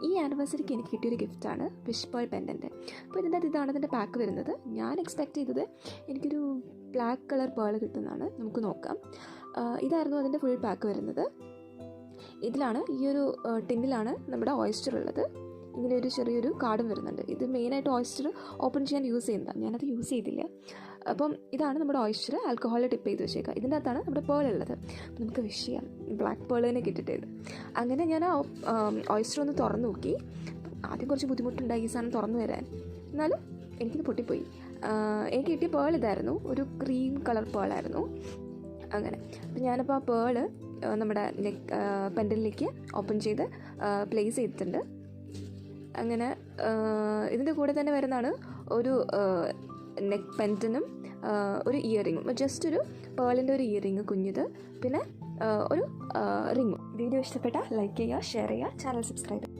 ഈ ആനിവേഴ്സറിക്ക് എനിക്ക് കിട്ടിയൊരു ഗിഫ്റ്റാണ് വിഷ് പേൾ പെൻഡൻറ്റ്. അപ്പോൾ ഇതാണ് ഇതിൻ്റെ പാക്ക് വരുന്നത്. ഞാൻ എക്സ്പെക്റ്റ് ചെയ്തത് എനിക്കൊരു ബ്ലാക്ക് കളർ പേൾ കിട്ടുന്നതാണ്. നമുക്ക് നോക്കാം. ഇതായിരുന്നു അതിൻ്റെ ഫുൾ പാക്ക് വരുന്നത്. ഇതിലാണ് ഈ ഒരു ടിന്നിലാണ് നമ്മുടെ ഓയിസ്റ്റർ ഉള്ളത്. ഇങ്ങനെ ഒരു ചെറിയൊരു കാർഡും വരുന്നുണ്ട്. ഇത് മെയിനായിട്ട് ഓയിസ്റ്റർ ഓപ്പൺ ചെയ്യാൻ യൂസ് ചെയ്യുന്നതാണ്. ഞാനത് യൂസ് ചെയ്തില്ല. അപ്പം ഇതാണ് നമ്മുടെ ഓയിസ്റ്റർ. ആൽക്കഹോളിൽ ടിപ്പ് ചെയ്ത് വെച്ചേക്കുക. ഇതിൻ്റെ അകത്താണ് നമ്മുടെ പേൾ ഉള്ളത്. അപ്പം നമുക്ക് വിഷ് ചെയ്യാം. ബ്ലാക്ക് പേൾ തന്നെ കിട്ടിയിട്ടത്. അങ്ങനെ ഞാൻ ആ ഓയിസ്റ്റർ ഒന്ന് തുറന്നു നോക്കി. ആദ്യം കുറച്ച് ബുദ്ധിമുട്ടുണ്ടായി ഈ സാധനം തുറന്നു വരാൻ. എന്നാലും എനിക്കിത് പൊട്ടിപ്പോയി. എനിക്ക് കിട്ടിയ പേൾ ഇതായിരുന്നു. ഒരു ക്രീം കളർ പേളായിരുന്നു. അങ്ങനെ അപ്പം ഞാനിപ്പോൾ ആ പേള് നമ്മുടെ പെൻഡലിലേക്ക് ഓപ്പൺ ചെയ്ത് പ്ലേസ് ചെയ്തിട്ടുണ്ട്. അങ്ങനെ ഇതിൻ്റെ കൂടെ തന്നെ വരുന്നതാണ് ഒരു നെക്ക് പെൻഡനും ഒരു ഇയറിങ്ങും. ജസ്റ്റ് ഒരു പേളിൻ്റെ ഒരു ഇയറിങ് കുഞ്ഞത്, പിന്നെ ഒരു റിങ്ങും. വീഡിയോ ഇഷ്ടപ്പെട്ടാൽ ലൈക്ക് ചെയ്യുക, ഷെയർ ചെയ്യുക, ചാനൽ സബ്സ്ക്രൈബ് ചെയ്യുക.